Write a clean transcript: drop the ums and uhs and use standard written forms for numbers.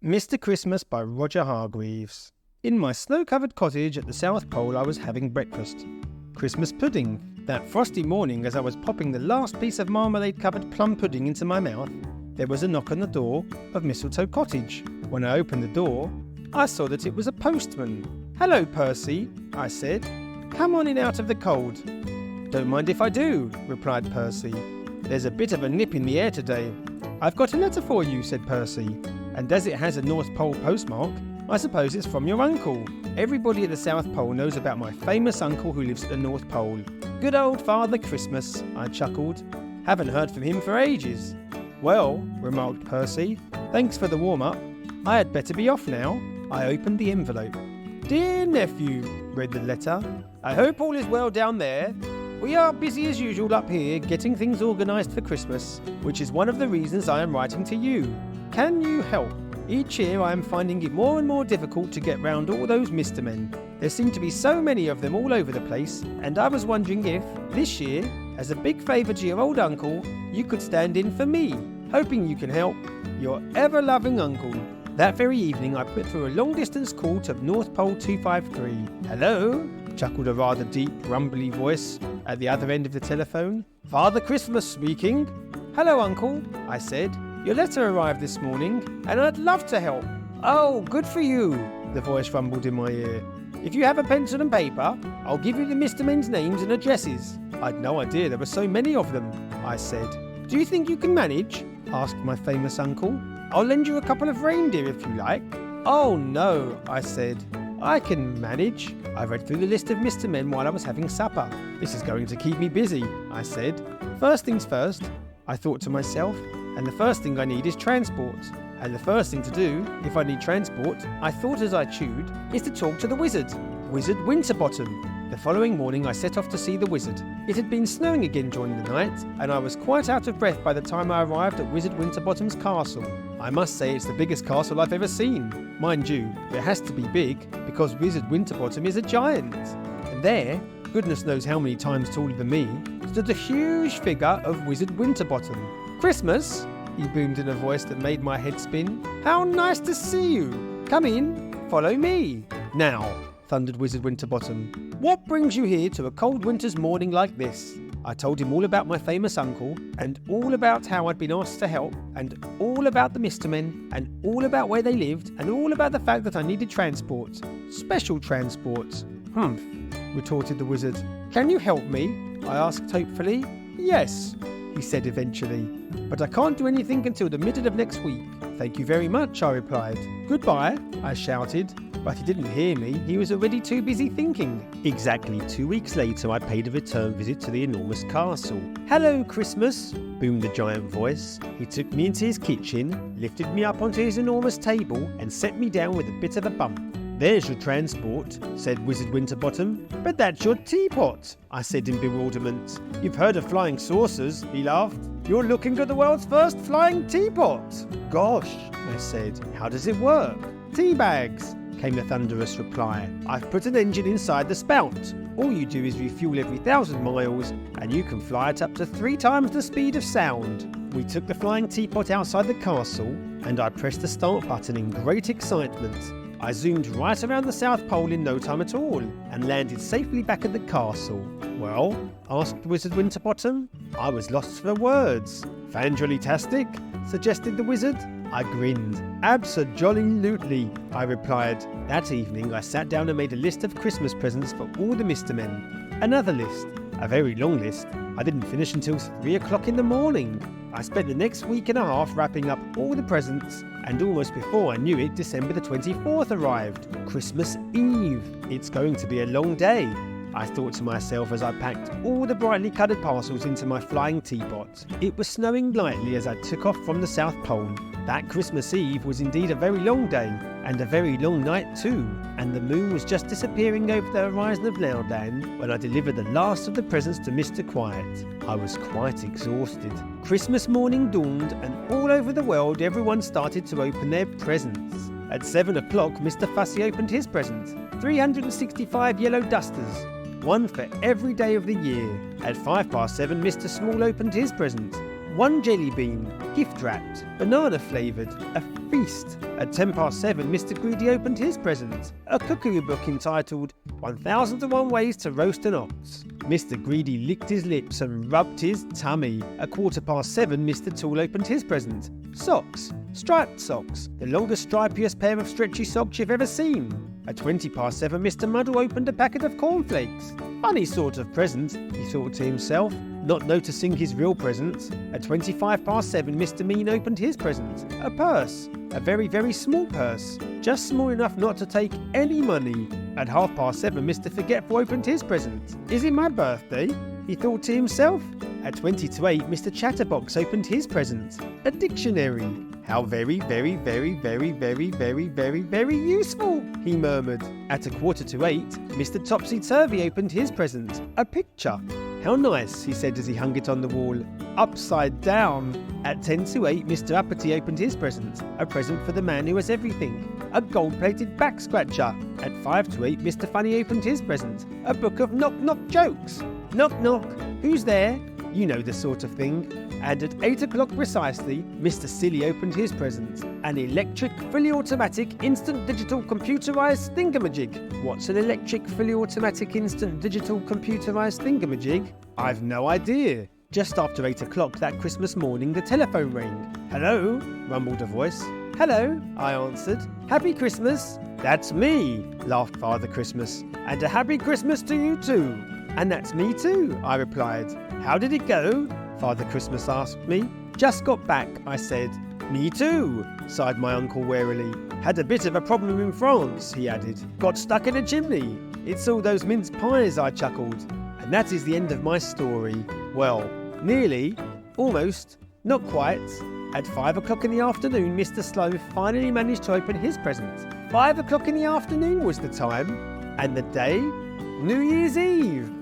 Mr. Christmas by Roger Hargreaves. In my snow-covered cottage at the South Pole I was having breakfast. Christmas pudding. That frosty morning, as I was popping the last piece of marmalade-covered plum pudding into my mouth, there was a knock on the door of Mistletoe Cottage. When I opened the door, I saw that it was a postman. "Hello, Percy," I said. "Come on in out of the cold." "Don't mind if I do," replied Percy. "There's a bit of a nip in the air today." "I've got a letter for you," said Percy. "And as it has a North Pole postmark, I suppose it's from your uncle." Everybody at the South Pole knows about my famous uncle who lives at the North Pole. "Good old Father Christmas," I chuckled. "Haven't heard from him for ages." "Well," remarked Percy, "thanks for the warm-up. I had better be off now." I opened the envelope. "Dear nephew," read the letter, "I hope all is well down there. We are busy as usual up here getting things organised for Christmas, which is one of the reasons I am writing to you. Can you help? Each year I am finding it more and more difficult to get round all those Mr. Men. There seem to be so many of them all over the place, and I was wondering if, this year, as a big favour to your old uncle, you could stand in for me. Hoping you can help. Your ever-loving uncle." That very evening I put through a long-distance call to North Pole 253. "Hello?" chuckled a rather deep, rumbly voice at the other end of the telephone. "Father Christmas speaking." "Hello, Uncle," I said. "Your letter arrived this morning, and I'd love to help." "Oh, good for you," the voice rumbled in my ear. "If you have a pencil and paper, I'll give you the Mr. Men's names and addresses." "I'd no idea there were so many of them," I said. "Do you think you can manage?" asked my famous uncle. "I'll lend you a couple of reindeer if you like." "Oh no," I said. "I can manage." I read through the list of Mr. Men while I was having supper. "This is going to keep me busy," I said. "First things first," I thought to myself, "and the first thing I need is transport. And the first thing to do, if I need transport," I thought as I chewed, "is to talk to the wizard, Wizard Winterbottom." The following morning I set off to see the wizard. It had been snowing again during the night, and I was quite out of breath by the time I arrived at Wizard Winterbottom's castle. I must say it's the biggest castle I've ever seen. Mind you, it has to be big, because Wizard Winterbottom is a giant. And there, goodness knows how many times taller than me, stood a huge figure of Wizard Winterbottom. "Christmas?" he boomed in a voice that made my head spin. "How nice to see you! Come in, follow me." "Now," thundered Wizard Winterbottom, "what brings you here to a cold winter's morning like this?" I told him all about my famous uncle, and all about how I'd been asked to help, and all about the Mr. Men, and all about where they lived, and all about the fact that I needed transport. Special transport. "Humph," retorted the wizard. "Can you help me?" I asked hopefully. "Yes," he said eventually, "but I can't do anything until the middle of next week." "Thank you very much," I replied. "Goodbye," I shouted. But he didn't hear me, he was already too busy thinking. Exactly 2 weeks later I paid a return visit to the enormous castle. "Hello, Christmas," boomed the giant voice. He took me into his kitchen, lifted me up onto his enormous table, and set me down with a bit of a bump. "There's your transport," said Wizard Winterbottom. "But that's your teapot," I said in bewilderment. "You've heard of flying saucers," he laughed. "You're looking at the world's first flying teapot." "Gosh," I said, "how does it work?" "Tea bags," came the thunderous reply. "I've put an engine inside the spout. All you do is refuel every 1,000 miles, and you can fly it up to 3 times the speed of sound." We took the flying teapot outside the castle, and I pressed the start button in great excitement. I zoomed right around the South Pole in no time at all, and landed safely back at the castle. "Well?" asked Wizard Winterbottom. I was lost for words. "Fandrily-tastic?" suggested the wizard. I grinned. "Abso-jolly-lutely," I replied. That evening I sat down and made a list of Christmas presents for all the Mr. Men. Another list. A very long list. I didn't finish until 3 o'clock in the morning. I spent the next week and a half wrapping up all the presents, and almost before I knew it, December the 24th arrived. Christmas Eve. It's going to be a long day, I thought to myself as I packed all the brightly coloured parcels into my flying teapot. It was snowing lightly as I took off from the South Pole. That Christmas Eve was indeed a very long day, and a very long night too, and the moon was just disappearing over the horizon of Loudland when I delivered the last of the presents to Mr. Quiet. I was quite exhausted. Christmas morning dawned, and all over the world everyone started to open their presents. At 7 o'clock Mr. Fussy opened his present. 365 yellow dusters, one for every day of the year. At 7:05 Mr. Small opened his present. 1 jelly bean, gift wrapped, banana flavoured, a feast. At 7:10, Mr. Greedy opened his present, a cookery book entitled 1001 Ways to Roast an Ox. Mr. Greedy licked his lips and rubbed his tummy. At 7:15, Mr. Tall opened his present, socks, striped socks, the longest stripiest pair of stretchy socks you've ever seen. At 7:20, Mr. Muddle opened a packet of cornflakes. Funny sort of present, he thought to himself, not noticing his real present. At 7:25, Mr. Mean opened his present, a purse, a very, very small purse, just small enough not to take any money. At 7:30, Mr. Forgetful opened his present. Is it my birthday? He thought to himself. At 7:50, Mr. Chatterbox opened his present, a dictionary. How very, very, very, very, very, very, very, very useful, he murmured. At 7:45, Mr. Topsy-Turvy opened his present, a picture. How nice, he said as he hung it on the wall, upside down. At 7:50, Mr. Uppity opened his present, a present for the man who has everything, a gold-plated back scratcher. At 7:55, Mr. Funny opened his present, a book of knock-knock jokes. Knock knock, who's there? You know the sort of thing. And at 8 o'clock precisely, Mr. Silly opened his present, an electric, fully automatic, instant digital computerized thingamajig. What's an electric, fully automatic, instant digital computerized thingamajig? I've no idea. Just after 8 o'clock that Christmas morning, the telephone rang. Hello, rumbled a voice. Hello, I answered. Happy Christmas. That's me, laughed Father Christmas. And a happy Christmas to you too. And that's me too, I replied. How did it go? Father Christmas asked me. Just got back, I said. Me too, sighed my uncle warily. Had a bit of a problem in France, he added. Got stuck in a chimney. It's all those mince pies, I chuckled. And that is the end of my story. Well, nearly, almost, not quite. At 5 o'clock in the afternoon, Mr. Sloth finally managed to open his present. 5 o'clock in the afternoon was the time. And the day? New Year's Eve.